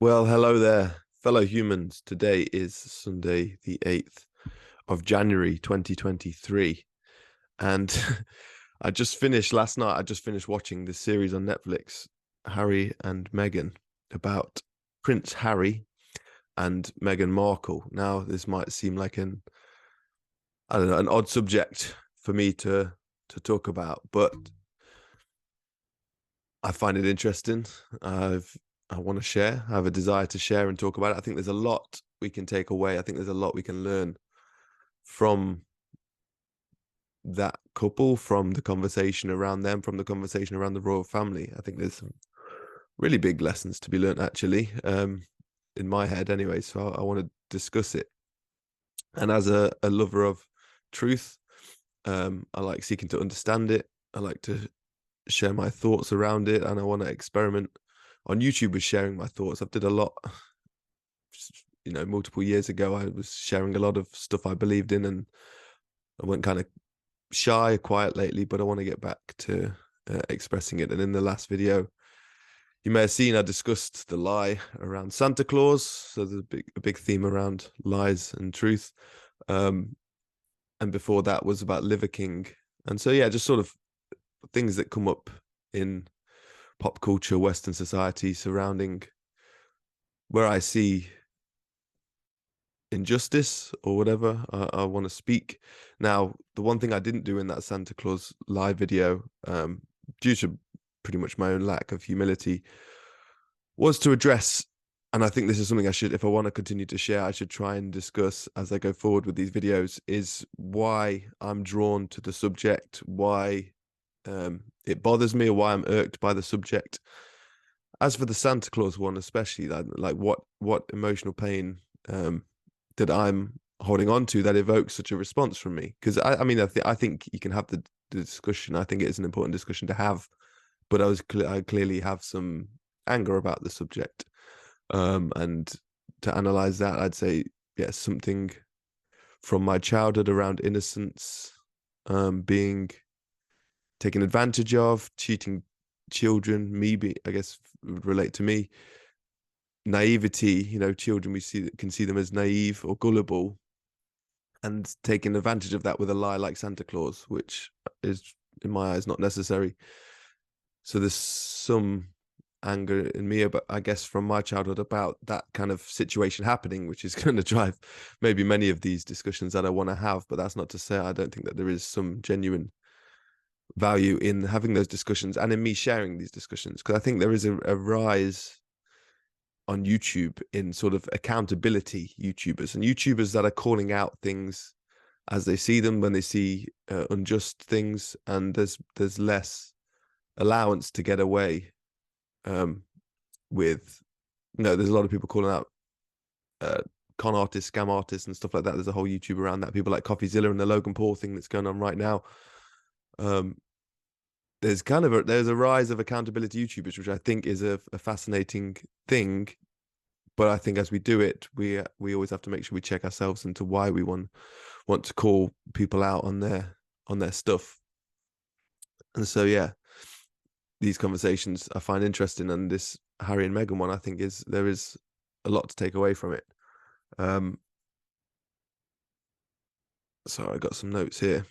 Well, hello there, fellow humans. Today is Sunday, the 8th of January, 2023. And I just finished last night, I just finished watching this series on Netflix, Harry and Meghan, about Prince Harry and Meghan Markle. Now, this might seem like I don't know, an odd subject for me to talk about, but I find it interesting. I want to share. I have a desire to share and talk about it. I think there's a lot we can take away. I think there's a lot we can learn from that couple, from the conversation around them, from the conversation around the royal family. I think there's some really big lessons to be learned, actually, in my head anyway. So I want to discuss it. And as a lover of truth, I like seeking to understand it. I like to share my thoughts around it, and I want to experiment on YouTube with sharing my thoughts. I've did a lot, multiple years ago. I was sharing a lot of stuff I believed in, and I went kind of shy, quiet lately, but I want to get back to expressing it. And in the last video, you may have seen I discussed the lie around Santa Claus. So there's a big theme around lies and truth. And before that was about Liver King. And so, yeah, just sort of things that come up in pop culture, Western society surrounding where I see injustice or whatever. I want to speak. Now, the one thing I didn't do in that Santa Claus live video, due to pretty much my own lack of humility, was to address, and I think this is something I should, if I want to continue to share, I should try and discuss as I go forward with these videos, is why I'm drawn to the subject, why it bothers me, or why I'm irked by the subject. As for the Santa Claus one, especially, like what emotional pain that I'm holding on to that evokes such a response from me. Because I mean, I think you can have the discussion. I think it is an important discussion to have, but I clearly have some anger about the subject. And to analyze that, I'd say, yeah, something from my childhood around innocence, being taken advantage of, cheating children, I guess would relate to me. Naivety, children, can see them as naive or gullible, and taking advantage of that with a lie like Santa Claus, which is, in my eyes, not necessary. So there's some anger in me, but I guess from my childhood about that kind of situation happening, which is going to drive maybe many of these discussions that I want to have. But that's not to say I don't think that there is some genuine value in having those discussions and in me sharing these discussions, because I think there is a rise on YouTube in sort of accountability YouTubers and YouTubers that are calling out things as they see them when they see unjust things, and there's less allowance to get away with. There's a lot of people calling out con artists, scam artists, and stuff like that. There's a whole YouTube around that. People like CoffeeZilla and the Logan Paul thing that's going on right now. There's there's a rise of accountability YouTubers, which I think is a fascinating thing. But I think as we do it, we always have to make sure we check ourselves into why we want to call people out on their stuff. And so, yeah, these conversations I find interesting, and this Harry and Meghan one, I think there is a lot to take away from it. So I got some notes here.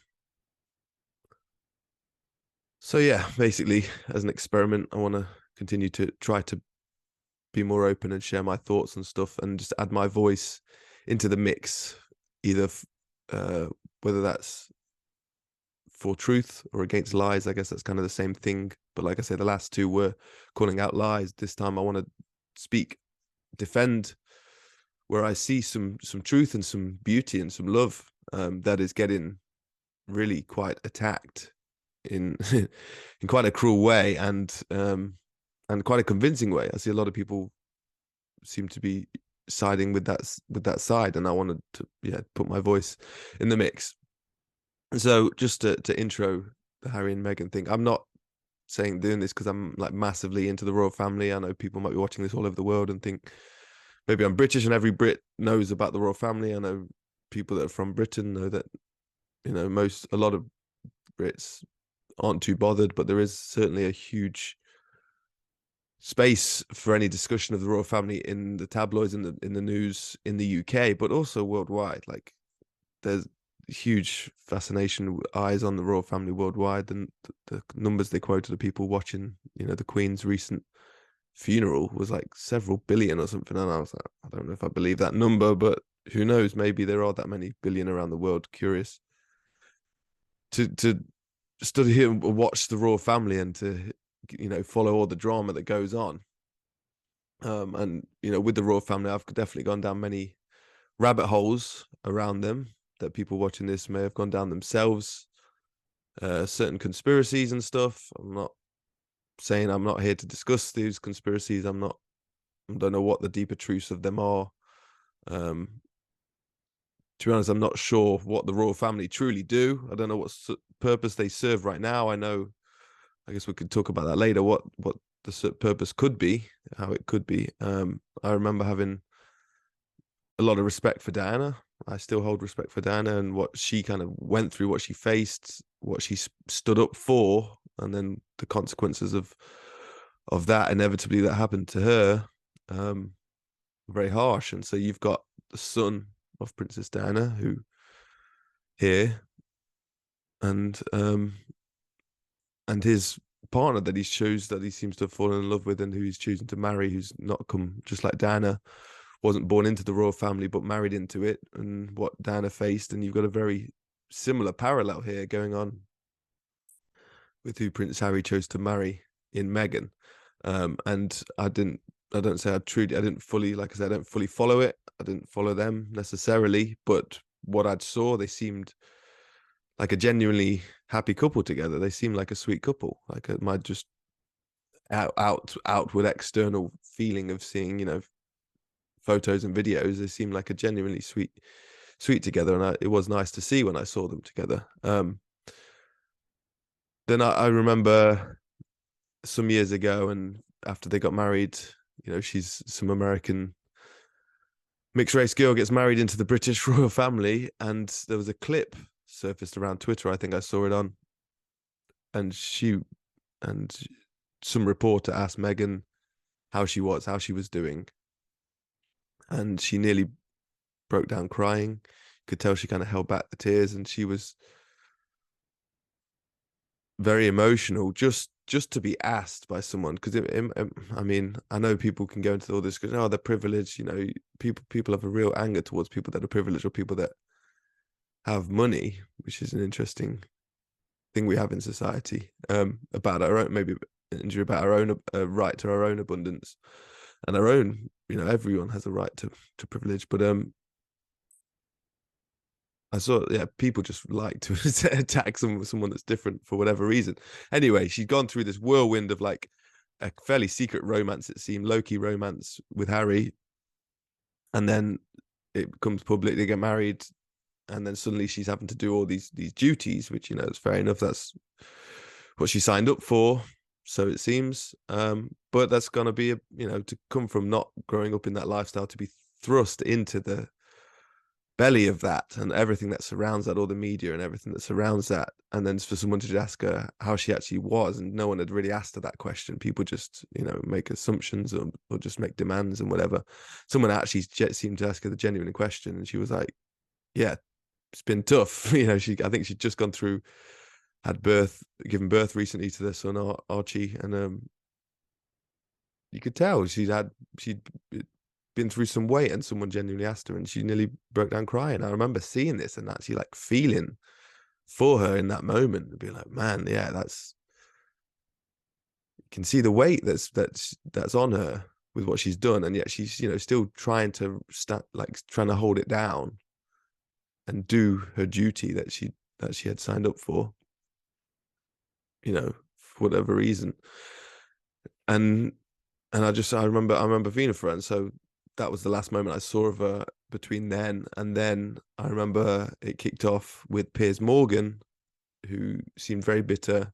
So yeah, basically, as an experiment, I want to continue to try to be more open and share my thoughts and stuff, and just add my voice into the mix, either whether that's for truth or against lies. I guess that's kind of the same thing. But like I say, the last two were calling out lies. This time I want to speak, defend where I see some truth and some beauty and some love that is getting really quite attacked in in quite a cruel way, and quite a convincing way. I see a lot of people seem to be siding with that side, and I wanted to put my voice in the mix. And so just to intro the Harry and Meghan thing, I'm not doing this because I'm like massively into the royal family. I know people might be watching this all over the world and think maybe I'm British and every Brit knows about the royal family. I know people that are from Britain know that a lot of Brits aren't too bothered, but there is certainly a huge space for any discussion of the royal family in the tabloids, in the news in the UK, but also worldwide. Like, there's huge fascination, eyes on the royal family worldwide, and the numbers they quoted of people watching, the Queen's recent funeral was like several billion or something. And I was like, I don't know if I believe that number, but who knows? Maybe there are that many billion around the world curious to study and watch the royal family, and to follow all the drama that goes on. And with the royal family, I've definitely gone down many rabbit holes around them that people watching this may have gone down themselves. Certain conspiracies and stuff. I'm not saying I'm not here to discuss these conspiracies. I don't know what the deeper truths of them are. Um, to be honest, I'm not sure what the royal family truly do. I don't know what purpose they serve right now. I guess we could talk about that later. What the purpose could be, how it could be. I remember having a lot of respect for Diana. I still hold respect for Diana and what she kind of went through, what she faced, what she stood up for, and then the consequences of that inevitably that happened to her. Very harsh. And so you've got the son of Princess Diana who here, and his partner that he shows that he seems to have fallen in love with, and who he's choosing to marry, who's not come, just like Diana wasn't born into the royal family but married into it, and what Diana faced. And you've got a very similar parallel here going on with who Prince Harry chose to marry in Meghan. And I don't say I didn't fully, like I said, I don't fully follow it. I didn't follow them necessarily, but what I'd saw, they seemed like a genuinely happy couple together. They seemed like a sweet couple. Like my just outward external feeling of seeing, photos and videos, they seemed like a genuinely sweet together, and it was nice to see when I saw them together. Then I remember some years ago, and after they got married, she's some American mixed race girl gets married into the British royal family, and there was a clip surfaced around Twitter. I think I saw it on, and and some reporter asked Meghan how she was doing, and she nearly broke down crying. Could tell she kind of held back the tears, and she was very emotional just to be asked by someone. Because I mean, I know people can go into all this because, oh, they're privileged. People have a real anger towards people that are privileged, or people that have money, which is an interesting thing we have in society, about our own, maybe injury about our own right to our own abundance and our own. Everyone has a right to privilege, but I saw, yeah, people just like to attack someone that's different for whatever reason. Anyway, she'd gone through this whirlwind of like a fairly secret romance, it seemed, low-key romance with Harry, and then it becomes public. They get married, and then suddenly she's having to do all these duties, which is fair enough. That's what she signed up for, so it seems. But that's gonna be to come from not growing up in that lifestyle, to be thrust into the belly of that and everything that surrounds that, all the media and everything that surrounds that, and then for someone to just ask her how she actually was, and no one had really asked her that question. People just make assumptions, or just make demands and whatever. Someone actually seemed to ask her the genuine question, and she was like, yeah, it's been tough. I think she'd just gone through, given birth recently to their son Archie, and you could tell she'd been through some weight, and someone genuinely asked her, and she nearly broke down crying. I remember seeing this and actually like feeling for her in that moment, and be like, man, yeah, you can see the weight that's on her with what she's done, and yet she's still trying to trying to hold it down and do her duty that she had signed up for, for whatever reason. And I remember feeling for her. And so that was the last moment I saw of her between then and then. I remember it kicked off with Piers Morgan, who seemed very bitter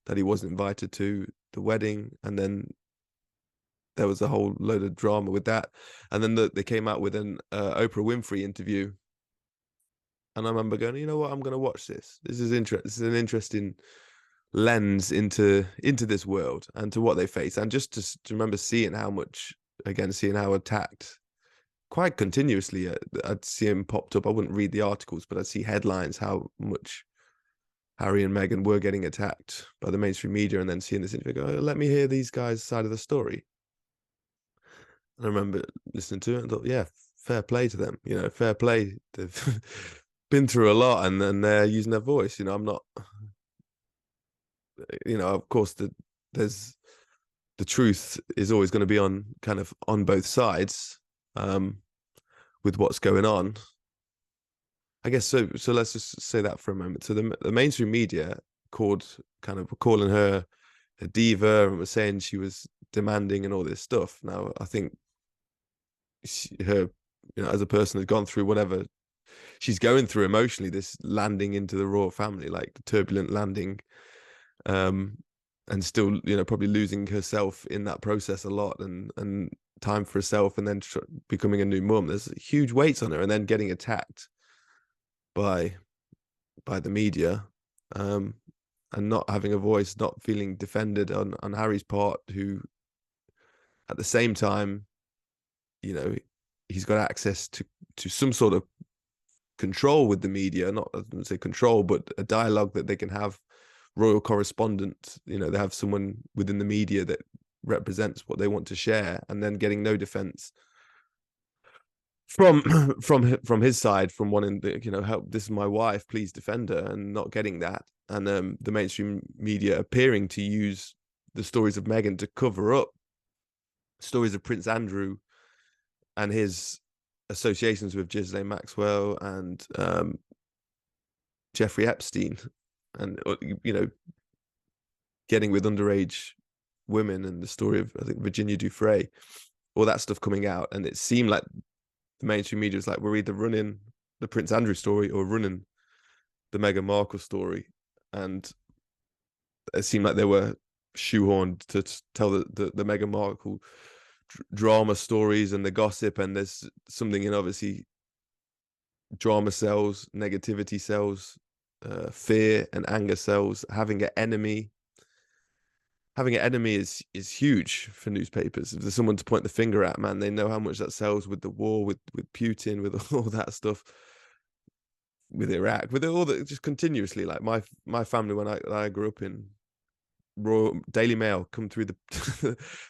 that he wasn't invited to the wedding. And then there was a whole load of drama with that. And then they came out with an Oprah Winfrey interview. And I remember going, you know what, I'm going to watch this. This is interesting. This is an interesting lens into this world and to what they face, and just to remember seeing how much, again, seeing how attacked quite continuously. I'd see him popped up. I wouldn't read the articles, but I'd see headlines how much Harry and Meghan were getting attacked by the mainstream media, and then seeing this interview, go, oh, let me hear these guys' side of the story. And I remember listening to it and thought, yeah, fair play to them. You know, fair play. They've been through a lot, and then they're using their voice. You know, I'm not. You know, of course, there's the truth is always going to be on kind of on both sides, with what's going on. I guess so. So let's just say that for a moment. So the mainstream media calling her a diva and was saying she was demanding and all this stuff. Now, I think her, you know, as a person has gone through whatever she's going through emotionally, this landing into the royal family, like the turbulent landing, um, and still, you know, probably losing herself in that process a lot, and time for herself, and then becoming a new mum. There's huge weights on her, and then getting attacked by the media, and not having a voice, not feeling defended on Harry's part, who at the same time, you know, he's got access to some sort of control with the media, not, I wouldn't say control, but a dialogue that they can have. Royal correspondent, you know, they have someone within the media that represents what they want to share, and then getting no defense from from his side, from wanting the, you know, help, this is my wife, please defend her, and not getting that. And the mainstream media appearing to use the stories of Meghan to cover up stories of Prince Andrew and his associations with Ghislaine Maxwell and Jeffrey Epstein, and, you know, getting with underage women, and the story of, I think, Virginia Dufresne, all that stuff coming out. And it seemed like the mainstream media was like, we're either running the Prince Andrew story or running the Meghan Markle story. And it seemed like they were shoehorned to tell the Meghan Markle drama stories and the gossip. And there's something in, obviously, drama sells, negativity sells, fear and anger sells. Having an enemy is huge for newspapers. If there's someone to point the finger at, man, they know how much that sells with the war, with Putin, with all that stuff, with Iraq, with all that, just continuously. Like my family, when I grew up in, Royal Daily Mail come through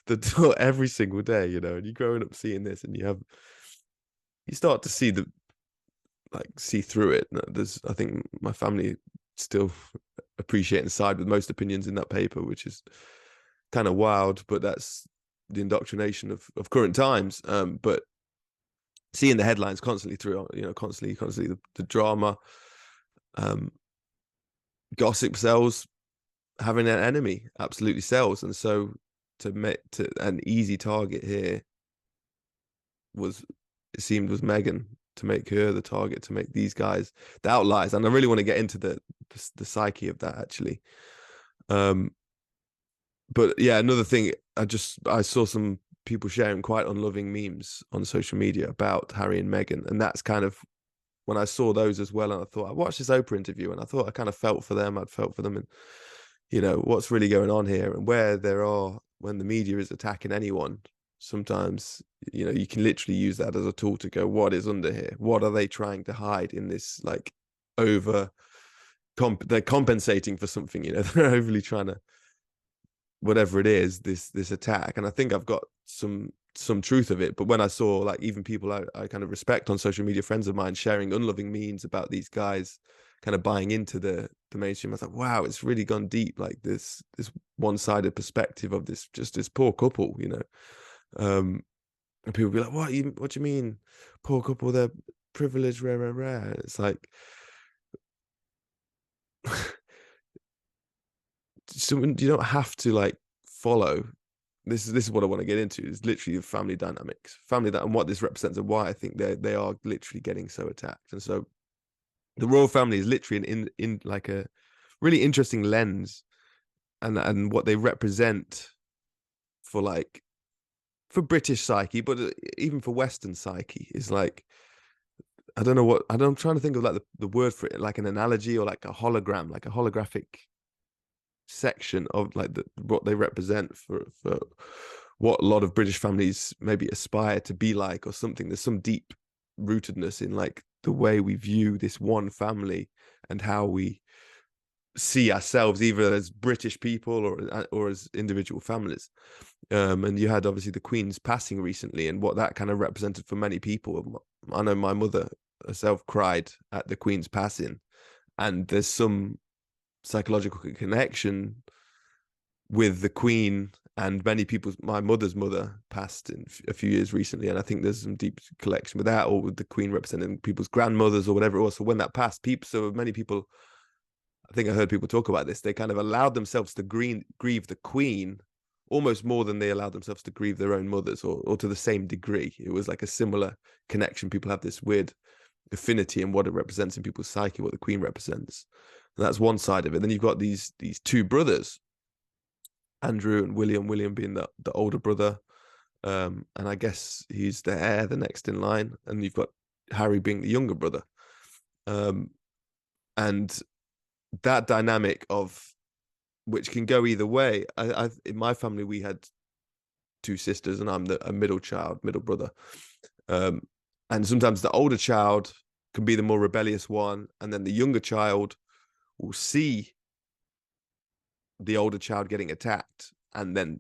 the door every single day, you know, and you're growing up seeing this, and you start to see through it. I think my family still appreciate and side with most opinions in that paper, which is kind of wild, but that's the indoctrination of current times. But seeing the headlines constantly through, you know, constantly the drama, gossip sells. Having an enemy absolutely sells. And so to make to an easy target here was, it seemed, was Meghan, to make her the target, to make these guys the outliers. And I really want to get into the psyche of that, actually. But yeah, another thing, I saw some people sharing quite unloving memes on social media about Harry and Meghan, and that's kind of when I saw those as well. And I thought, I watched this Oprah interview, and I thought I kind of felt for them. I'd felt for them, and, you know, what's really going on here, and where there are, when the media is attacking anyone, sometimes, you know, you can literally use that as a tool to go, what is under here? What are they trying to hide in this, like, they're compensating for something, you know, they're overly trying to, whatever it is, this attack. And I think I've got some truth of it. But when I saw, like, even people I kind of respect on social media, friends of mine, sharing unloving memes about these guys kind of buying into the mainstream, I thought, wow, it's really gone deep. Like, this one-sided perspective of this poor couple, you know. And people be like, what do you mean, poor couple, they're privileged, rare. It's like, so you don't have to, like, follow. This is what I want to get into. Is literally the family dynamics, and what this represents, and why I think they are literally getting so attacked. And so the royal family is literally in like a really interesting lens, and what they represent for, like, for British psyche, but even for Western psyche, is like, I'm trying to think of, like, the word for it, like an analogy, or like a hologram, like a holographic section of like what they represent for what a lot of British families maybe aspire to be like or something. There's some deep rootedness in like the way we view this one family and how we see ourselves either as British people or as individual families. And you had obviously the Queen's passing recently and what that kind of represented for many people. I know my mother herself cried at the Queen's passing, and there's some psychological connection with the Queen and many people's. My mother's mother passed in a few years recently, and I think there's some deep connection with that, or with the Queen representing people's grandmothers or whatever it was. So when that passed, so many people, I think I heard people talk about this, they kind of allowed themselves to grieve the Queen almost more than they allowed themselves to grieve their own mothers, or to the same degree. It was like a similar connection. People have this weird affinity in what it represents in people's psyche, what the Queen represents. And that's one side of it. Then you've got these two brothers, Andrew and William. William being the older brother, and I guess he's the heir, the next in line. And you've got Harry being the younger brother, and that dynamic of which can go either way. In my family we had two sisters, and I'm a middle brother, and sometimes the older child can be the more rebellious one, and then the younger child will see the older child getting attacked and then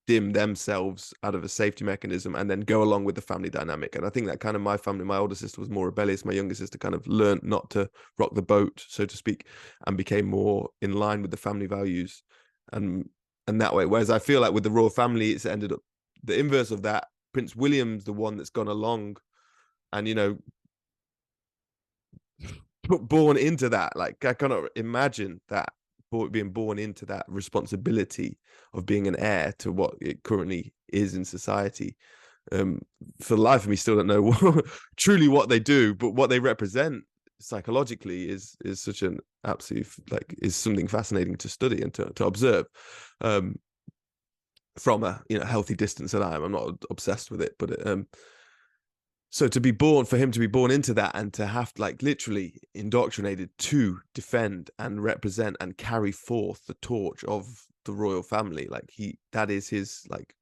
dim themselves out of a safety mechanism and then go along with the family dynamic. And I think that kind of my family, my older sister was more rebellious. My younger sister kind of learned not to rock the boat, so to speak, and became more in line with the family values and that way. Whereas I feel like with the royal family, it's ended up the inverse of that. Prince William's the one that's gone along and, born into that. Like, I cannot imagine that being born into that responsibility of being an heir to what it currently is in society. For the life of me, still don't know truly what they do, but what they represent psychologically is such an absolute, like, is something fascinating to study and to observe from a healthy distance. And I'm not obsessed with it, but so for him to be born into that and to have like literally indoctrinated to defend and represent and carry forth the torch of the royal family, like that is his, like,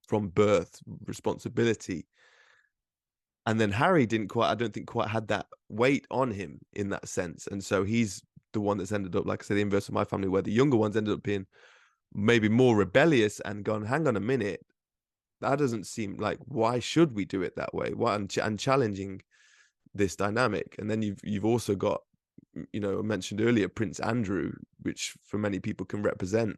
from birth responsibility. And then Harry I don't think quite had that weight on him in that sense. And so he's the one that's ended up, like I said, the inverse of my family, where the younger ones ended up being maybe more rebellious and gone, hang on a minute, that doesn't seem like, why should we do it that way? Why, and challenging this dynamic. And then you've also got, I mentioned earlier, Prince Andrew, which for many people can represent,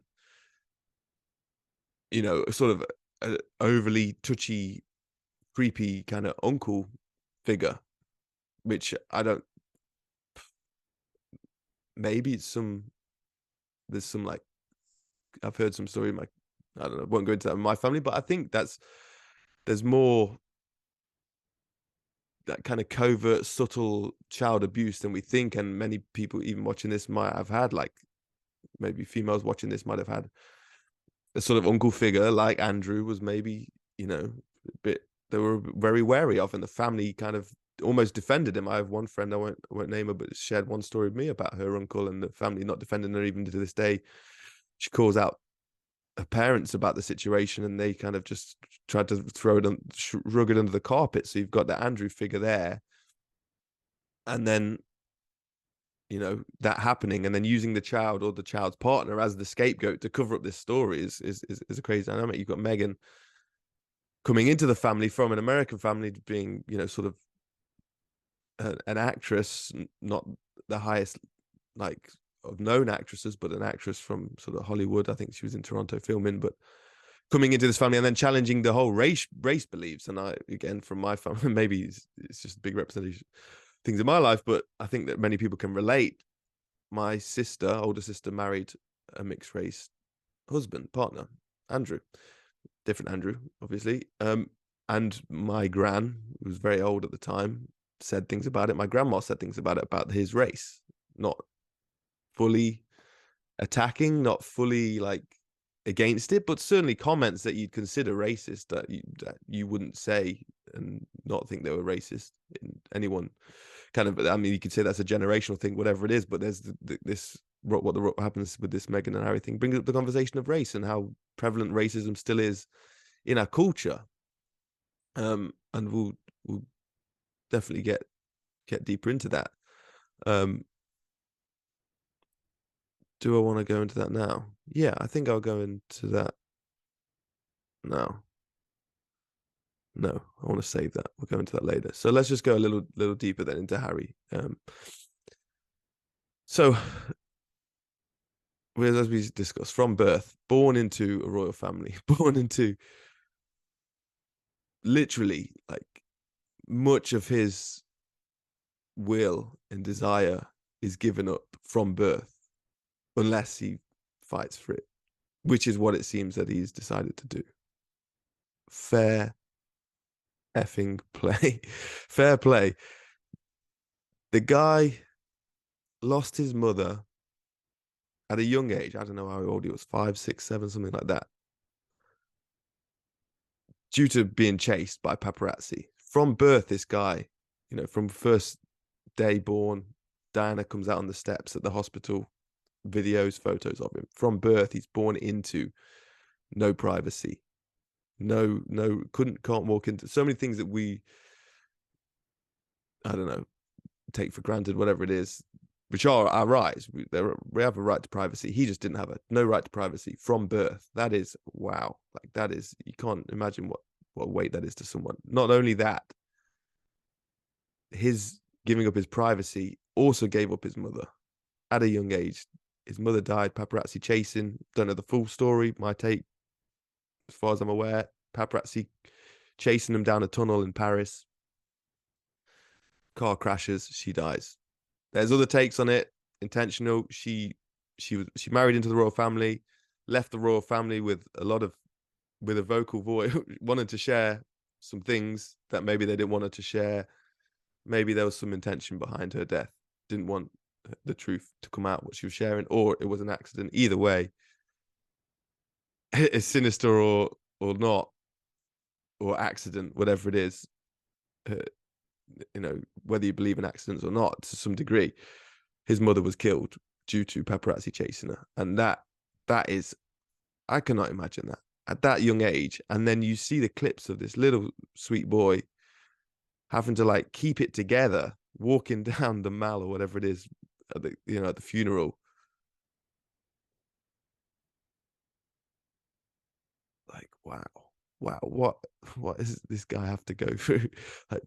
sort of an overly touchy, creepy kind of uncle figure, which I don't, maybe there's some, like, I've heard some story, I don't know, won't go into that in my family, but I think there's more that kind of covert, subtle child abuse than we think. And many people even watching this might have had, like, maybe females watching this might have had a sort of uncle figure like Andrew was, maybe, a bit, they were very wary of, and the family kind of almost defended him. I have one friend, I won't name her, but shared one story with me about her uncle and the family not defending her even to this day. She calls out her parents about the situation, and they kind of just tried to throw it rug it under the carpet. So you've got the Andrew figure there, and then that happening, and then using the child or the child's partner as the scapegoat to cover up this story is a crazy dynamic. You've got Meghan coming into the family from an American family, being sort of an actress, not the highest, like, of known actresses, but an actress from sort of Hollywood. I think she was in Toronto filming, but coming into this family and then challenging the whole race beliefs. And I, again, from my family, maybe it's just a big representation things in my life, but I think that many people can relate. My older sister, married a mixed race partner, Andrew, different Andrew, obviously. And my gran, who was very old at the time, said things about it. My grandma said things about it, about his race, not fully attacking, not fully, like, against it, but certainly comments that you'd consider racist, that you wouldn't say and not think they were racist in anyone. Kind of, I mean, you could say that's a generational thing, whatever it is, but there's this what happens with this Meghan and Harry thing brings up the conversation of race and how prevalent racism still is in our culture. And we'll definitely get deeper into that. Do I want to go into that now? Yeah, I think I'll go into that now. No, I want to save that. We'll go into that later. So let's just go a little deeper then into Harry. So as we discussed, from birth, born into a royal family, born into literally like much of his will and desire is given up from birth, unless he fights for it, which is what it seems that he's decided to do. Fair effing play. Fair play. The guy lost his mother at a young age. I don't know how old he was, 5, 6, 7, something like that, due to being chased by paparazzi. From birth, this guy, from first day born, Diana comes out on the steps at the hospital, videos, photos of him. From birth, he's born into no privacy. No, can't walk into so many things that I don't know, take for granted, whatever it is, which are our rights. We have a right to privacy. He just didn't have no right to privacy from birth. That is, wow. Like, that is, you can't imagine what weight that is to someone. Not only that, his giving up his privacy also gave up his mother at a young age. His mother died, paparazzi chasing. Don't know the full story. My take, as far as I'm aware, paparazzi chasing him down a tunnel in Paris. Car crashes, she dies. There's other takes on it, intentional. She married into the royal family, left the royal family with a vocal voice, wanted to share some things that maybe they didn't want her to share. Maybe there was some intention behind her death. Didn't want the truth to come out, what she was sharing, or it was an accident. Either way, it's sinister or not, or accident, whatever it is. Whether you believe in accidents or not, to some degree, his mother was killed due to paparazzi chasing her. And that is, I cannot imagine that at that young age. And then you see the clips of this little sweet boy having to like keep it together, walking down the mall or whatever it is at the funeral. Like, wow, what does this guy have to go through? Like,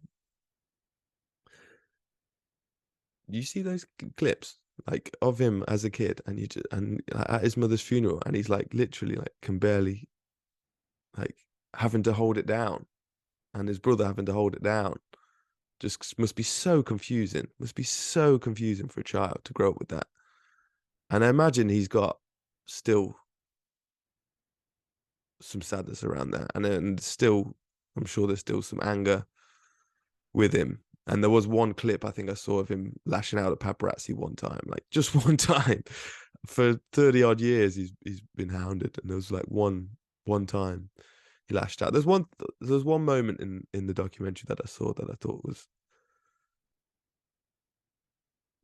you see those clips like of him as a kid, and at his mother's funeral, and he's like literally like can barely, like, having to hold it down, and his brother having to hold it down. Just must be so confusing. Must be so confusing for a child to grow up with that. And I imagine he's got still some sadness around that, and still, I'm sure there's still some anger with him. And there was one clip I think I saw of him lashing out at paparazzi one time, like just one time. For 30 odd years, he's been hounded, and there was like one time he lashed out. There's one moment in the documentary that I saw that I thought was,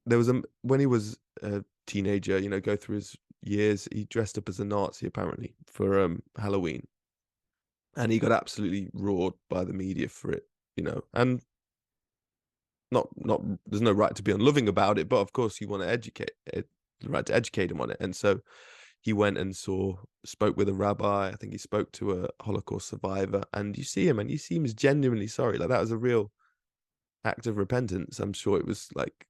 there was when he was a teenager, go through his years, he dressed up as a Nazi apparently for Halloween, and he got absolutely roared by the media for it, and not there's no right to be unloving about it, but of course you want to educate it, the right to educate him on it. And so he went and spoke with a rabbi. I think he spoke to a Holocaust survivor, and you see him and he seems genuinely sorry. Like, that was a real act of repentance. I'm sure it was like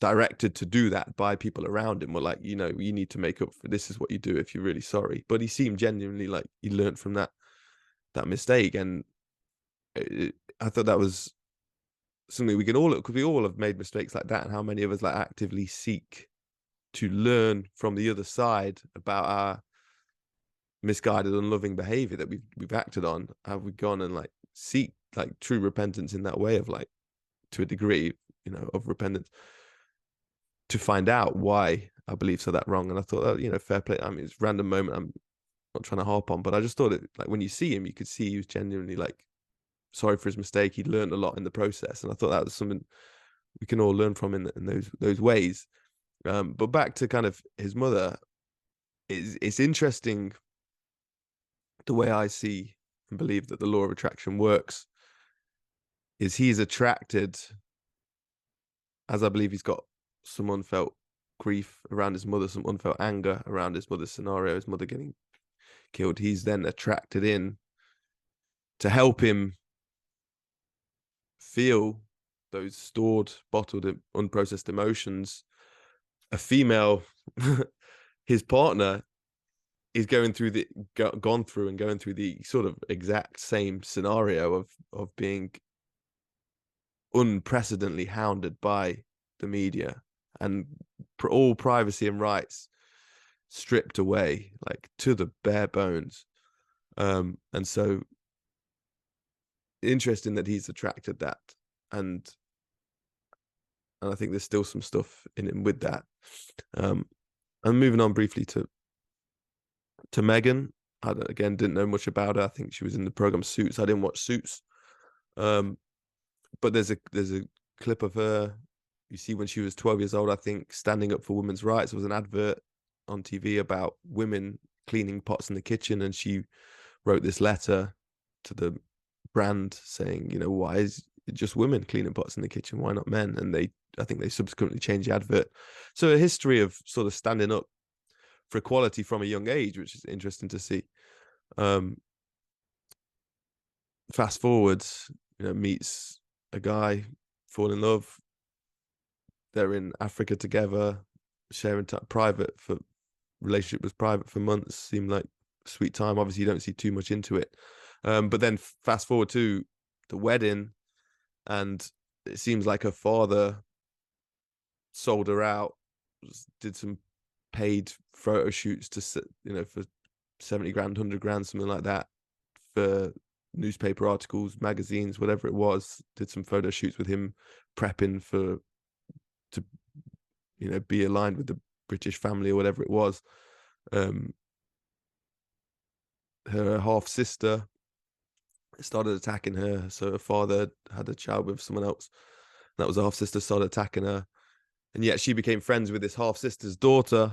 directed to do that by people around him, were like, you need to make up for this, is what you do if you're really sorry. But he seemed genuinely like he learned from that mistake. And I thought that was something we can all, because we all have made mistakes like that, and how many of us like actively seek to learn from the other side about our misguided, unloving behavior that we've acted on. Have we gone and like seek like true repentance in that way, of like, to a degree, of repentance, to find out why our beliefs are that wrong? And I thought that, fair play. I mean, it's a random moment I'm not trying to harp on, but I just thought it, like, when you see him, you could see he was genuinely like sorry for his mistake. He'd learned a lot in the process, and I thought that was something we can all learn from in those ways. But back to kind of his mother, it's interesting the way I see and believe that the law of attraction works is he's attracted, as I believe he's got some unfelt grief around his mother, some unfelt anger around his mother's scenario, his mother getting killed. He's then attracted in to help him feel those stored, bottled, unprocessed emotions. A female, his partner, is going through gone through and going through the sort of exact same scenario of being unprecedentedly hounded by the media and all privacy and rights stripped away, like to the bare bones. And so interesting that he's attracted that, and I think there's still some stuff in him with that. And moving on briefly to Meghan. I again didn't know much about her. I think she was in the program Suits. I didn't watch Suits. But there's a clip of her you see when she was 12 years old, I think, standing up for women's rights. There was an advert on TV about women cleaning pots in the kitchen, and she wrote this letter to the brand saying, why is it just women cleaning pots in the kitchen? Why not men? And I think they subsequently changed the advert. So a history of sort of standing up for equality from a young age, which is interesting to see. Fast forwards, meets a guy, fall in love. They're in Africa together, sharing private for relationship was private for months. Seemed like sweet time. Obviously, you don't see too much into it. But then fast forward to the wedding, and it seems like her father sold her out, did some paid photo shoots to for 70 grand, 100 grand, something like that, for newspaper articles, magazines, whatever it was. Did some photo shoots with him prepping to be aligned with the British family or whatever it was. Her half sister started attacking her, so her father had a child with someone else. That was a half sister, started attacking her, and yet she became friends with this half sister's daughter.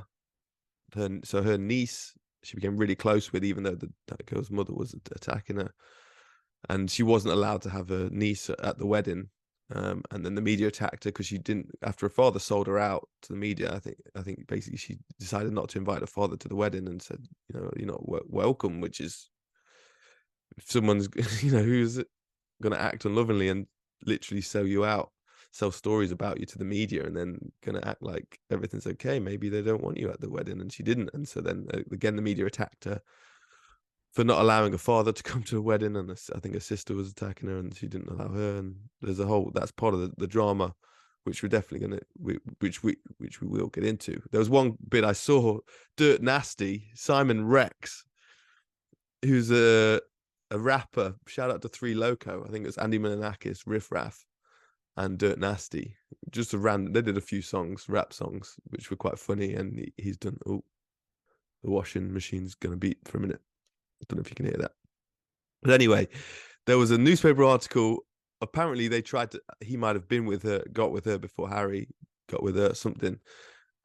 So her niece, she became really close with, even though that girl's mother was attacking her, and she wasn't allowed to have a niece at the wedding. And then the media attacked her because she didn't. After her father sold her out to the media, I think basically she decided not to invite her father to the wedding and said, you're not welcome. Which is, if someone's who's going to act unlovingly and literally sell you out, sell stories about you to the media, and then going to act like everything's okay, maybe they don't want you at the wedding. And she didn't, and so then again the media attacked her for not allowing a father to come to a wedding, and I think her sister was attacking her, and she didn't allow her. And there's that's part of the drama, which we're definitely which we will get into. There was one bit I saw, Dirt Nasty, Simon Rex, who's a rapper. Shout out to Three Loco. I think it's Andy Menonakis, Riff Raff, and Dirt Nasty. Just a random. They did a few songs, rap songs, which were quite funny. And he's done. Oh, the washing machine's gonna beep for a minute. I don't know if you can hear that. But anyway, there was a newspaper article. Apparently, they tried to. He might have been with her, got with her before Harry got with her, something.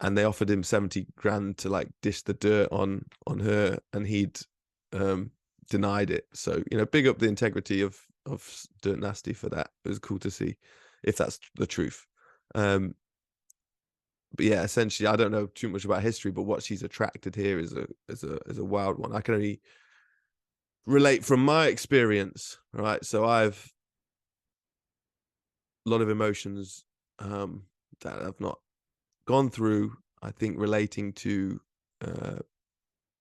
And they offered him 70 grand to like dish the dirt on her, and he'd denied it. So big up the integrity of Dirt Nasty for that. It was cool to see, if that's the truth. But yeah, essentially, I don't know too much about history, but what she's attracted here is a wild one. I can only relate from my experience, right? So I've a lot of emotions that I've not gone through. I think relating to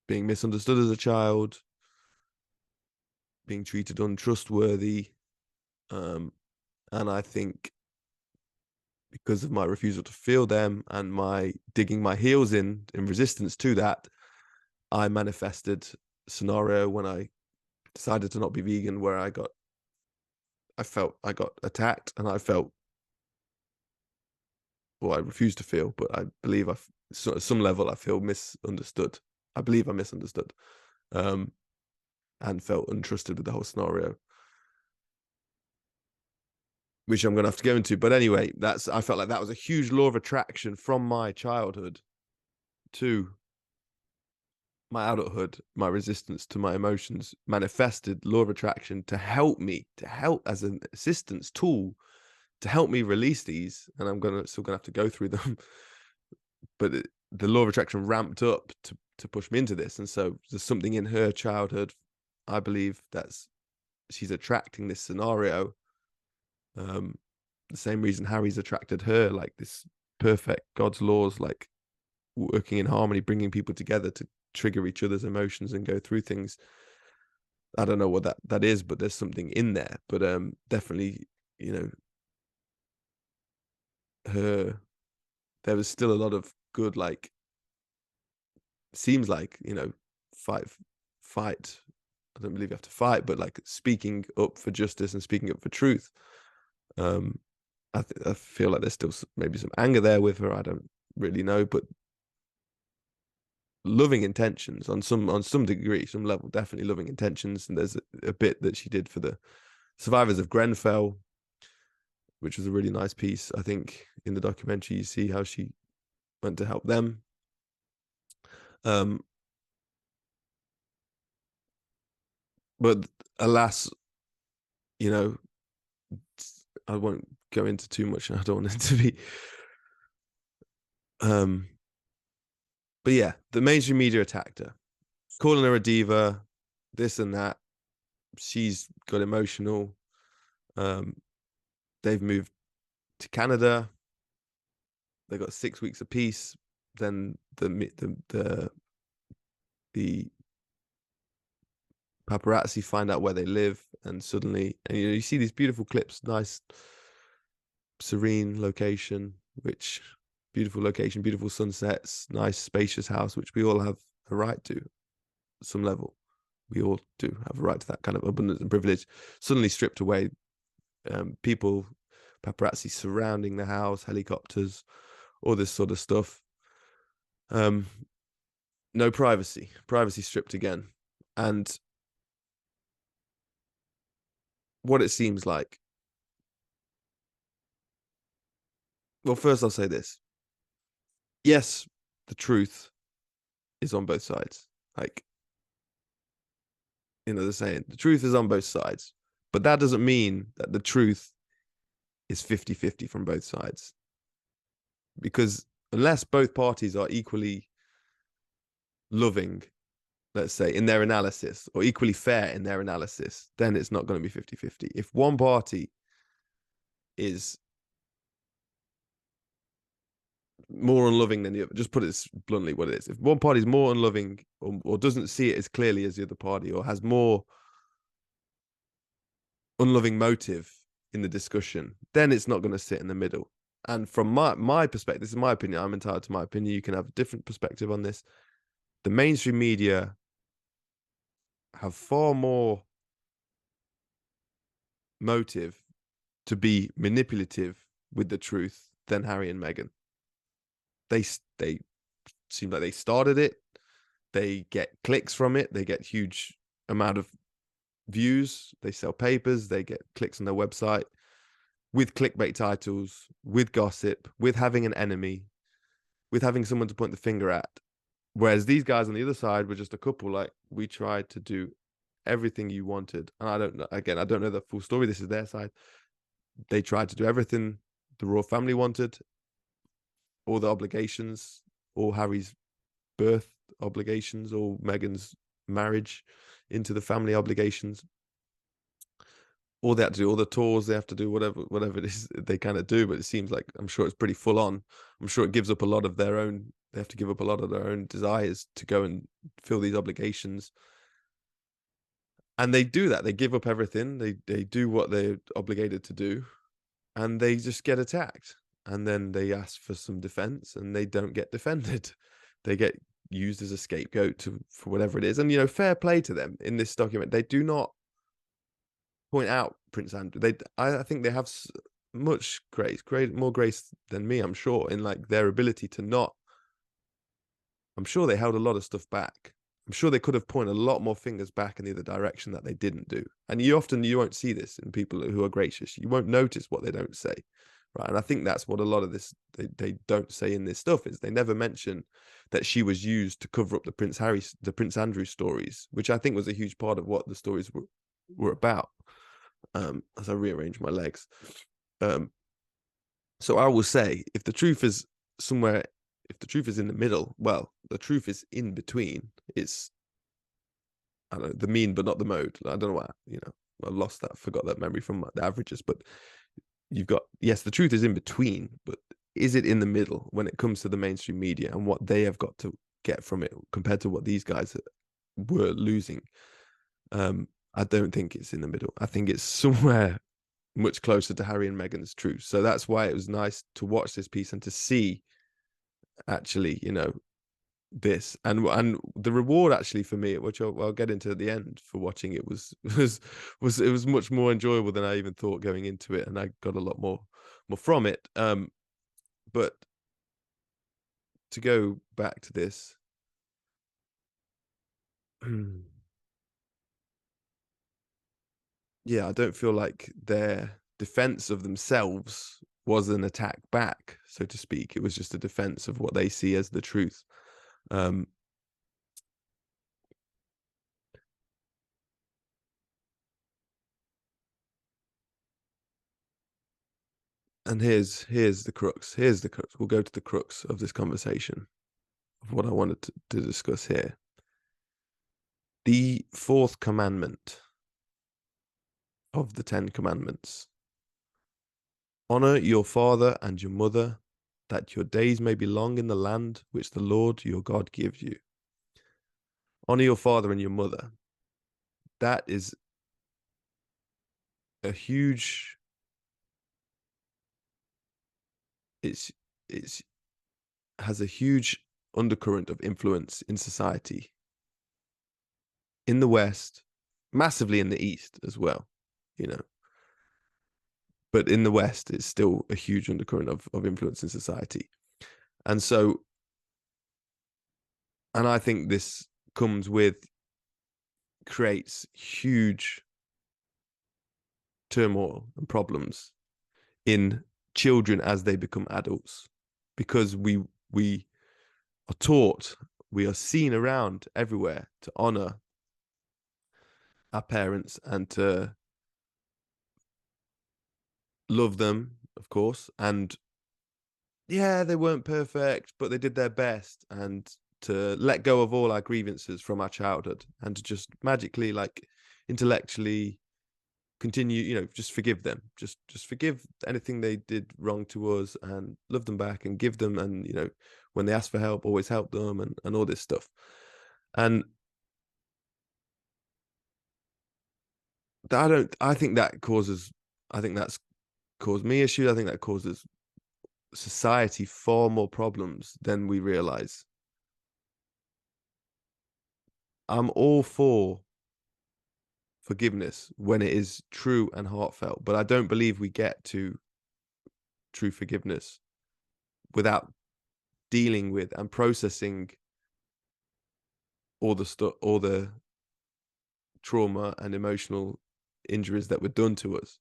being misunderstood as a child, being treated untrustworthy, and I think because of my refusal to feel them and my digging my heels in resistance to that, I manifested a scenario when I decided to not be vegan, where I felt I got attacked, and I felt, well, I refuse to feel, but I believe at some level I feel misunderstood. I believe I misunderstood, and felt untrusted with the whole scenario. which I'm gonna have to go into. But anyway, I felt like that was a huge law of attraction from my childhood to my adulthood. My resistance to my emotions manifested law of attraction to help me, to help as an assistance tool to help me release these. And I'm still gonna have to go through them. But the law of attraction ramped up to push me into this. And so there's something in her childhood, I believe, she's attracting this scenario. The same reason Harry's attracted her, like this perfect God's laws, like working in harmony, bringing people together to trigger each other's emotions and go through things. I don't know what that is, but there's something in there. But definitely, you know, there was still a lot of good, like, seems like, you know, fight. I don't believe you have to fight, but like speaking up for justice and speaking up for truth. I feel like there's still maybe some anger there with her. I don't really know, but loving intentions on some degree, some level, definitely loving intentions. And there's a bit that she did for the survivors of Grenfell, which was a really nice piece. I think in the documentary you see how she went to help them. But alas, you know, I won't go into too much. I don't want it to be. But yeah, the mainstream media attacked her, calling her a diva, this and that. She's got emotional. They've moved to Canada. They got 6 weeks of peace. Then the paparazzi find out where they live, and suddenly, and you see these beautiful clips, nice, serene location, which beautiful location, beautiful sunsets, nice spacious house, which we all have a right to, some level. We all do have a right to that kind of abundance and privilege. Suddenly stripped away. People, paparazzi surrounding the house, helicopters, all this sort of stuff. No privacy stripped again. And what it seems like, well, first I'll say this. Yes, the truth is on both sides. Like, you know, they're saying the truth is on both sides, but that doesn't mean that the truth is 50-50 from both sides. Because unless both parties are equally loving, let's say, in their analysis, or equally fair in their analysis, then it's not going to be 50-50. If one party is more unloving than the other, just put it bluntly what it is. If one party is more unloving, or doesn't see it as clearly as the other party, or has more unloving motive in the discussion, then it's not going to sit in the middle. And from my perspective, this is my opinion, I'm entitled to my opinion, you can have a different perspective on this. The mainstream media have far more motive to be manipulative with the truth than Harry and Meghan. They seem like they started it. They get clicks from it. They get huge amount of views. They sell papers. They get clicks on their website with clickbait titles, with gossip, with having an enemy, with having someone to point the finger at. Whereas these guys on the other side were just a couple. Like, we tried to do everything you wanted. And I don't know, again, I don't know the full story. This is their side. They tried to do everything the royal family wanted, all the obligations, all Harry's birth obligations, all Meghan's marriage into the family obligations. All they have to do, all the tours they have to do, whatever it is they kind of do. But it seems like, I'm sure it's pretty full on. I'm sure it gives up a lot of their own. They have to give up a lot of their own desires to go and fill these obligations. And they do that. They give up everything. They do what they're obligated to do, and they just get attacked. And then they ask for some defense, and they don't get defended. They get used as a scapegoat for whatever it is. And, you know, fair play to them in this document. They do not point out Prince Andrew. I think they have much grace, more grace than me, I'm sure, in like their ability to not. I'm sure they held a lot of stuff back. I'm sure they could have pointed a lot more fingers back in the other direction that they didn't do. And you won't see this in people who are gracious. You won't notice what they don't say, right? And I think that's what a lot of this they don't say in this stuff is they never mention that she was used to cover up the Prince Andrew stories, which I think was a huge part of what the stories were about. As I rearrange my legs, so I will say, if the truth is somewhere, if the truth is in the middle, well, the truth is in between. It's, I don't know, the mean but not the mode. I don't know why, I lost that, forgot that memory from the averages. But you've got, yes, the truth is in between, but is it in the middle when it comes to the mainstream media and what they have got to get from it compared to what these guys were losing? I don't think it's in the middle. I think it's somewhere much closer to Harry and Meghan's truth. So that's why it was nice to watch this piece and to see actually, this and the reward actually for me, which I'll get into at the end for watching it, was it was much more enjoyable than I even thought going into it, and I got a lot more from it. But to go back to this, yeah, I don't feel like their defense of themselves was an attack back, so to speak. It was just a defense of what they see as the truth. Um, and here's the crux. Here's the crux. We'll go to the crux of this conversation of what I wanted to discuss here. The fourth commandment of the 10 commandments. Honor your father and your mother, that your days may be long in the land which the Lord your God gives you. Honor your father and your mother. That is a huge, it's has a huge undercurrent of influence in society, in the West, massively in the East as well, you know. But in the West, it's still a huge undercurrent of influence in society. And so, and I think this comes with, creates huge turmoil and problems in children as they become adults, because we are taught, we are seen around everywhere to honor our parents and to love them, of course. And yeah, they weren't perfect, but they did their best. And to let go of all our grievances from our childhood and to just magically, like, intellectually continue, just forgive them, just forgive anything they did wrong to us and love them back and give them, and when they ask for help, always help them, and all this stuff. And I think that causes, I think that's caused me issues. I think that causes society far more problems than we realize. I'm all for forgiveness when it is true and heartfelt, but I don't believe we get to true forgiveness without dealing with and processing all the stuff, all the trauma and emotional injuries that were done to us.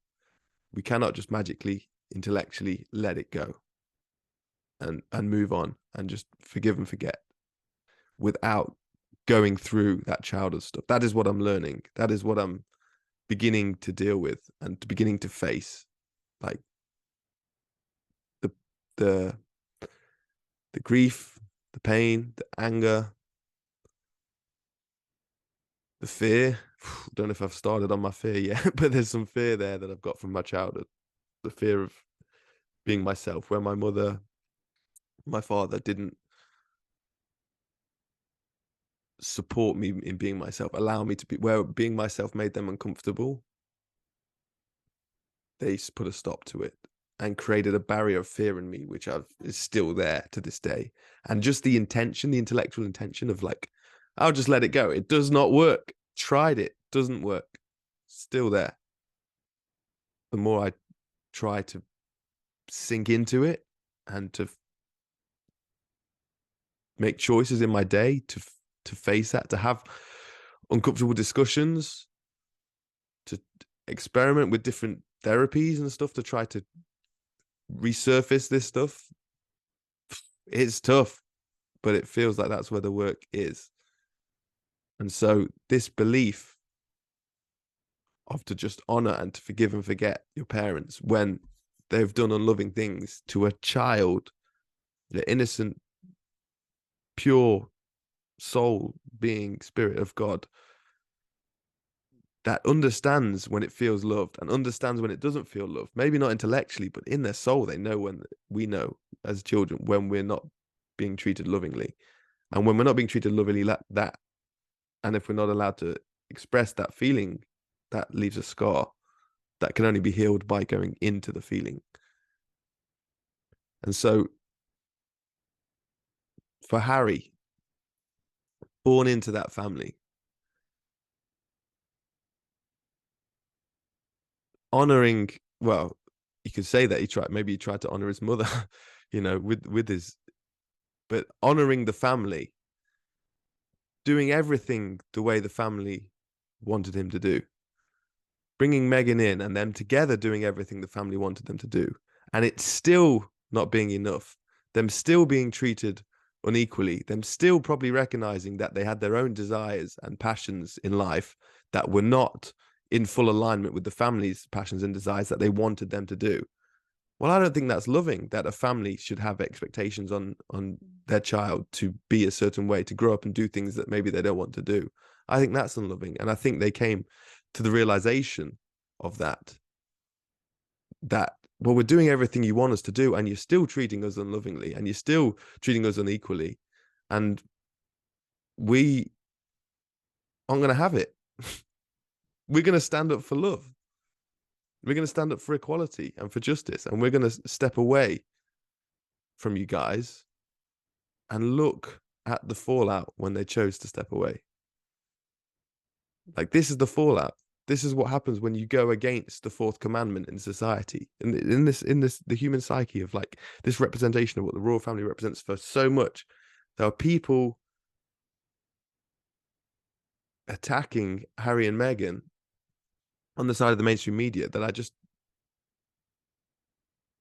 We cannot just magically, intellectually let it go and move on and just forgive and forget without going through that childhood stuff. That is what I'm learning. That is what I'm beginning to deal with and beginning to face. Like the the the grief, the pain, the anger, the fear. Don't know if I've started on my fear yet, but there's some fear there that I've got from my childhood. The fear of being myself, where my mother, my father didn't support me in being myself, allow me to be, where being myself made them uncomfortable. They put a stop to it and created a barrier of fear in me, which is still there to this day. And just the intention, the intellectual intention of like, I'll just let it go. It does not work. Tried it, doesn't work. Still there. The more I try to sink into it and to make choices in my day to to face that, to have uncomfortable discussions, to experiment with different therapies and stuff to try to resurface this stuff. It's tough, but it feels like that's where the work is. And so this belief of to just honor and to forgive and forget your parents when they've done unloving things to a child, the innocent, pure soul being, spirit of God, that understands when it feels loved and understands when it doesn't feel loved. Maybe not intellectually, but in their soul, they know when we know as children when we're not being treated lovingly. And when we're not being treated lovingly like that, and if we're not allowed to express that feeling, that leaves a scar that can only be healed by going into the feeling. And so for Harry, born into that family, honoring, well, you could say that maybe he tried to honor his mother, with his, but honoring the family, doing everything the way the family wanted him to do, bringing Meghan in and them together doing everything the family wanted them to do. And it's still not being enough. Them still being treated unequally, them still probably recognizing that they had their own desires and passions in life that were not in full alignment with the family's passions and desires that they wanted them to do. Well, I don't think that's loving, that a family should have expectations on their child to be a certain way, to grow up and do things that maybe they don't want to do. I think that's unloving. And I think they came to the realization of that, well, we're doing everything you want us to do, and you're still treating us unlovingly, and you're still treating us unequally. And we aren't going to have it. We're going to stand up for love. We're going to stand up for equality and for justice. And we're going to step away from you guys and look at the fallout when they chose to step away. Like, this is the fallout. This is what happens when you go against the fourth commandment in society. In this, the human psyche of like this representation of what the royal family represents for so much. There are people attacking Harry and Meghan on the side of the mainstream media that I just,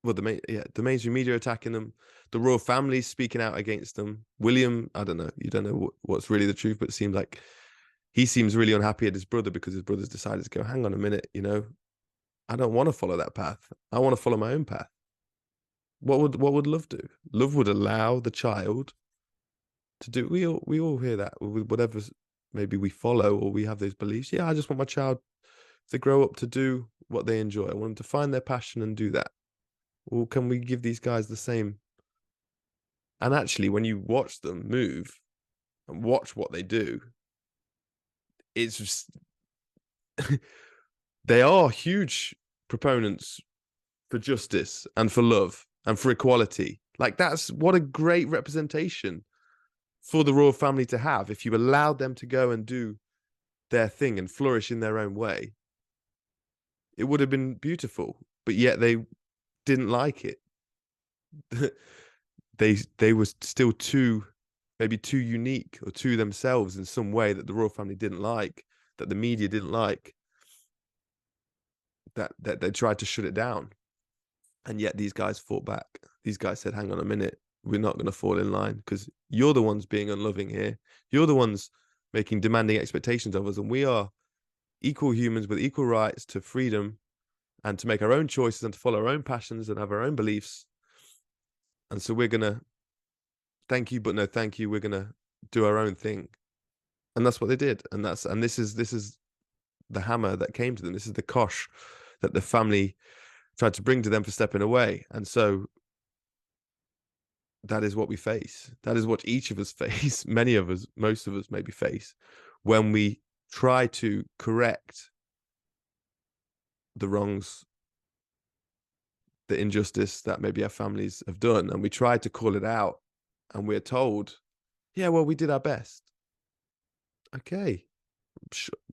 well, the mainstream media attacking them, the royal family speaking out against them. William, I don't know, you don't know what's really the truth, but it seems like he seems really unhappy at his brother because his brother's decided to go, hang on a minute, I don't want to follow that path. I want to follow my own path. What would love do? Love would allow the child to do. We all hear that with whatever maybe we follow or we have those beliefs. Yeah, I just want my child to grow up to do what they enjoy. I want them to find their passion and do that. Well, can we give these guys the same? And actually, when you watch them move and watch what they do, it's just they are huge proponents for justice and for love and for equality. Like, that's what a great representation for the royal family to have. If you allowed them to go and do their thing and flourish in their own way, it would have been beautiful. But yet they didn't like it. They were still maybe too unique or too themselves in some way that the royal family didn't like, that the media didn't like, that they tried to shut it down. And yet these guys fought back. These guys said, hang on a minute, we're not going to fall in line because you're the ones being unloving here. You're the ones making demanding expectations of us. And we are equal humans with equal rights to freedom and to make our own choices and to follow our own passions and have our own beliefs. And so we're going to thank you, but no thank you. We're going to do our own thing. And that's what they did. And this is the hammer that came to them. This is the kosh that the family tried to bring to them for stepping away. And so that is what we face. That is what each of us face. Many of us, most of us maybe face when we try to correct the wrongs, the injustice that maybe our families have done. And we try to call it out and we're told, yeah, well, we did our best. Okay.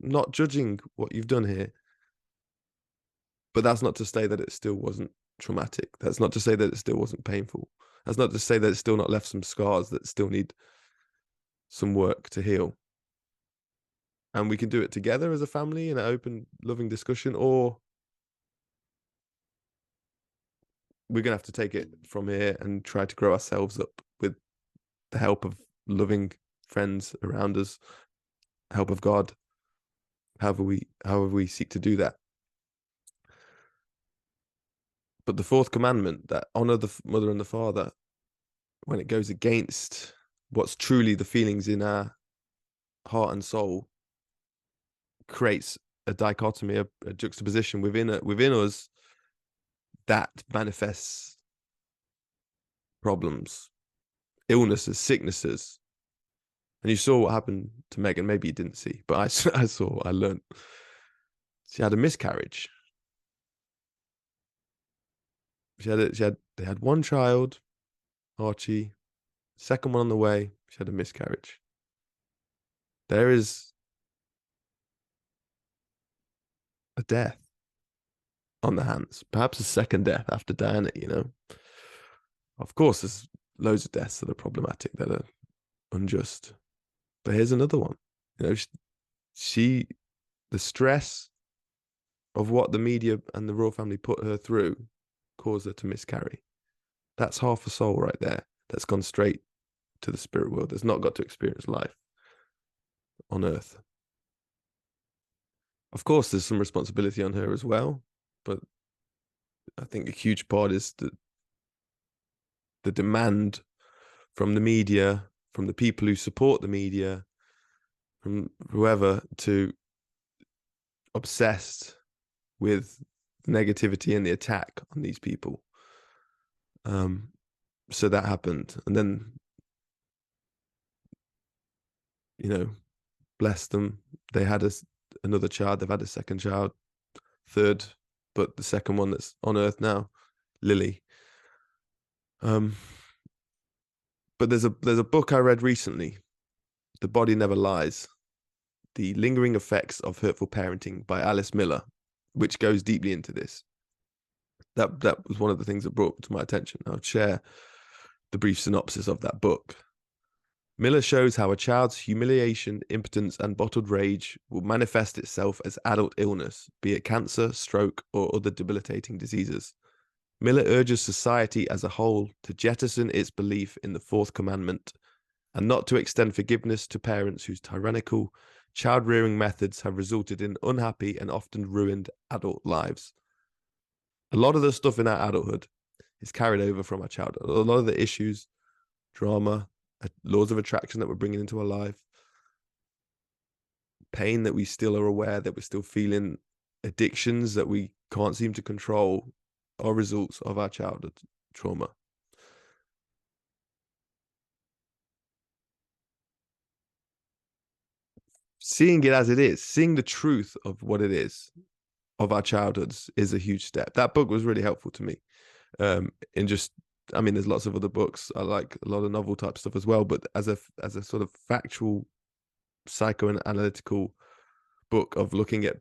Not judging what you've done here. But that's not to say that it still wasn't traumatic. That's not to say that it still wasn't painful. That's not to say that it's still not left some scars that still need some work to heal. And we can do it together as a family in an open, loving discussion, or we're gonna have to take it from here and try to grow ourselves up with the help of loving friends around us, help of God, however we seek to do that. But the fourth commandment, that honor the mother and the father, when it goes against what's truly the feelings in our heart and soul, creates a dichotomy, a juxtaposition within us that manifests problems, illnesses, sicknesses. And you saw what happened to Meghan. Maybe you didn't see, but I saw, I learned. She had a miscarriage. They had one child, Archie, second one on the way. She had a miscarriage. There is a death on the hands, perhaps a second death after Diana, you know. Of course, there's loads of deaths that are problematic, that are unjust. But here's another one. You know, she the stress of what the media and the royal family put her through caused her to miscarry. That's half a soul right there. That's gone straight to the spirit world. That's not got to experience life on earth. Of course, there's some responsibility on her as well, but I think a huge part is the demand from the media, from the people who support the media, from whoever, to obsessed with negativity and the attack on these people. So that happened, and then, you know, bless them, they had another child. They've had a second child, third, but the second one that's on earth now, Lily. But there's a book I read recently, The Body Never Lies: The Lingering Effects of Hurtful Parenting by Alice Miller, which goes deeply into this. That was one of the things that brought to my attention. I'll share the brief synopsis of that book. Miller shows how a child's humiliation, impotence, and bottled rage will manifest itself as adult illness, be it cancer, stroke, or other debilitating diseases. Miller urges society as a whole to jettison its belief in the fourth commandment and not to extend forgiveness to parents whose tyrannical, child-rearing methods have resulted in unhappy and often ruined adult lives. A lot of the stuff in our adulthood is carried over from our childhood. A lot of the issues, drama, laws of attraction that we're bringing into our life, pain that we still are aware that we're still feeling, addictions that we can't seem to control, are results of our childhood trauma. Seeing it as it is, seeing the truth of what it is, of our childhoods, is a huge step. That book was really helpful to me. In just, I mean, there's lots of other books. I like a lot of novel type stuff as well, but as a sort of factual, psychoanalytical book of looking at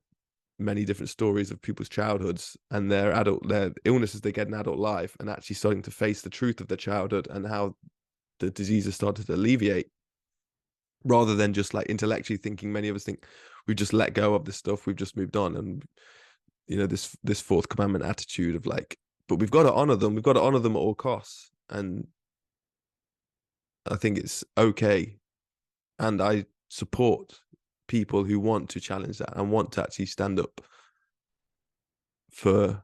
many different stories of people's childhoods and their illnesses they get in adult life, and actually starting to face the truth of their childhood and how the diseases started to alleviate, rather than just like intellectually thinking. Many of us think we've just let go of this stuff, we've just moved on, and you know, this fourth commandment attitude of like, but we've got to honor them, at all costs. And I think it's okay, and I support people who want to challenge that and want to actually stand up for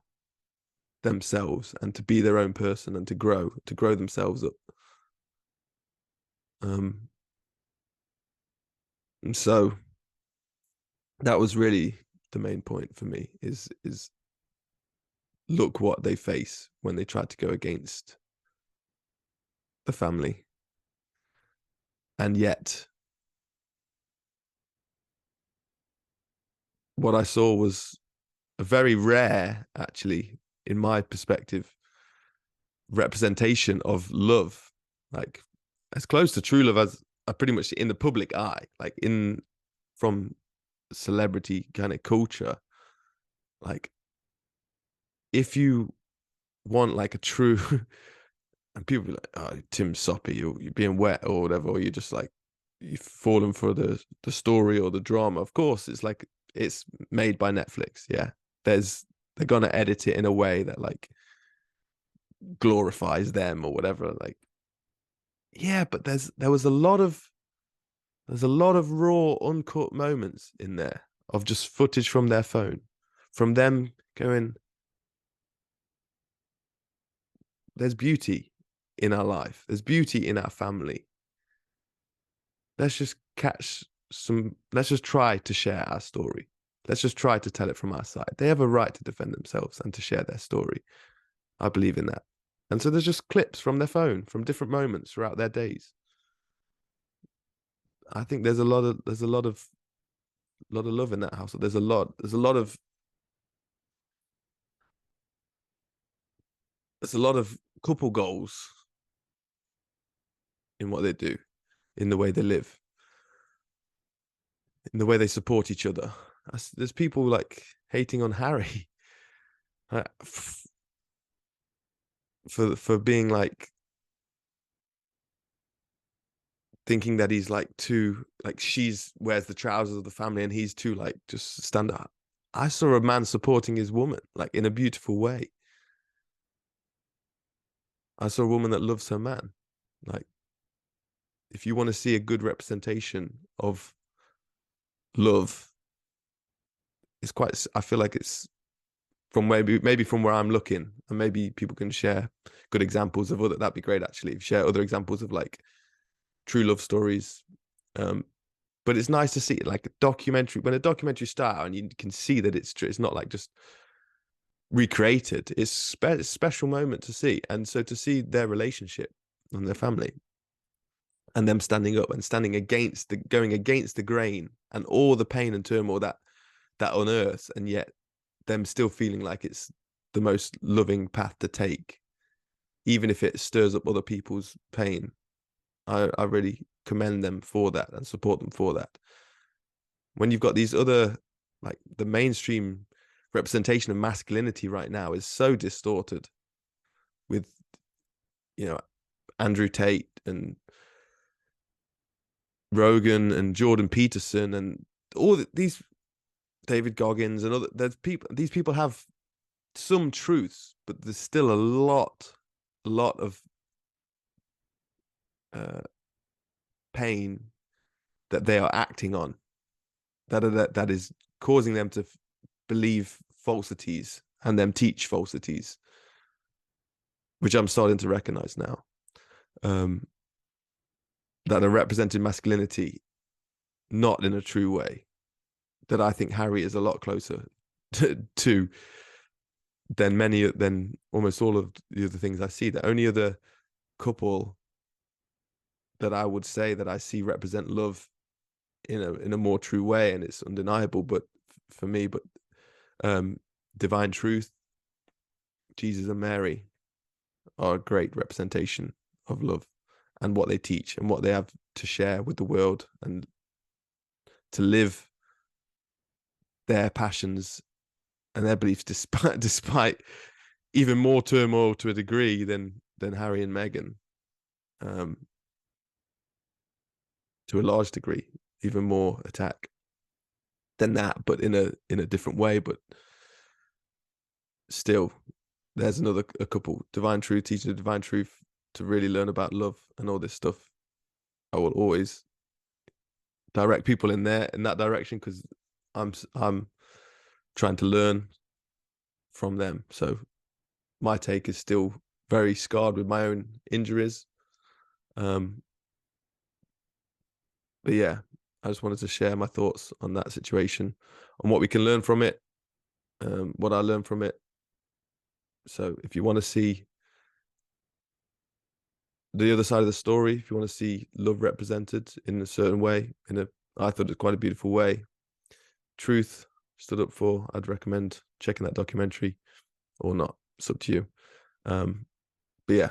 themselves and to be their own person and to grow themselves up. And so that was really the main point for me, is look what they face when they try to go against the family. And yet what I saw was a very rare, actually, in my perspective, representation of love, like as close to true love as I pretty much in the public eye, like from celebrity kind of culture. Like, if you want like a true and people be like, oh, Tim Soppy, you're being wet or whatever, or you're just like you've fallen for the story or the drama. Of course, it's like it's made by Netflix. Yeah, they're gonna edit it in a way that like glorifies them or whatever. Like, yeah, but there's a lot of raw, uncut moments in there of just footage from their phone, from them going, there's beauty in our life, there's beauty in our family. Let's just let's just try to share our story. Let's just try to tell it from our side. They have a right to defend themselves and to share their story. I believe in that. And so there's just clips from their phone from different moments throughout their days. I think there's a lot of love in that house. There's a lot of couple goals in what they do, in the way they live, in the way they support each other. There's people like hating on Harry for being like thinking that he's like too like she's wears the trousers of the family and he's too like just stand up. I saw a man supporting his woman like in a beautiful way. I saw a woman that loves her man. Like if you want to see a good representation of love, it's quite. I feel like it's from maybe from where I'm looking, and maybe people can share good examples of other. That'd be great actually. Share other examples of like true love stories. Um, but it's nice to see it like a documentary. When a documentary starts and you can see that it's true, it's not like just recreated. It's a special moment to see, and so to see their relationship and their family and them standing up and standing against the going against the grain and all the pain and turmoil that unearths, and yet them still feeling like it's the most loving path to take, even if it stirs up other people's pain. I really commend them for that and support them for that. When you've got these other, like the mainstream representation of masculinity right now is so distorted with, you know, Andrew Tate and Rogan and Jordan Peterson and these David Goggins and other there's people these people have some truths, but there's still a lot of uh, pain that they are acting on that is causing them to believe falsities and them teach falsities, which I'm starting to recognize now. Um, that are representing masculinity not in a true way. That I think Harry is a lot closer to than almost all of the other things I see. The only other couple that I would say that I see represent love in a more true way, and it's undeniable. But for me, um, Divine Truth, Jesus and Mary are a great representation of love and what they teach and what they have to share with the world and to live their passions and their beliefs despite even more turmoil to a degree than Harry and Meghan, um, to a large degree, even more attack than that, but in a different way. But still, there's a couple. Divine Truth, teaching the Divine Truth to really learn about love and all this stuff. I will always direct people in that direction because I'm trying to learn from them. So my take is still very scarred with my own injuries. Um, but yeah, I just wanted to share my thoughts on that situation, on what we can learn from it, what I learned from it. So if you want to see the other side of the story, if you want to see love represented in a certain way, I thought it's quite a beautiful way. Truth stood up for. I'd recommend checking that documentary or not. It's up to you. But yeah,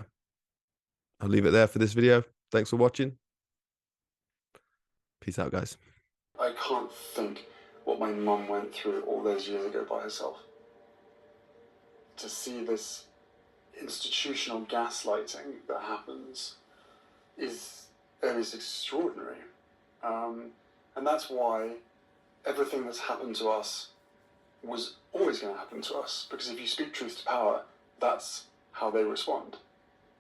I'll leave it there for this video. Thanks for watching. Peace out, guys. I can't think what my mum went through all those years ago by herself. To see this institutional gaslighting that happens is extraordinary. And that's why everything that's happened to us was always going to happen to us, because if you speak truth to power, that's how they respond.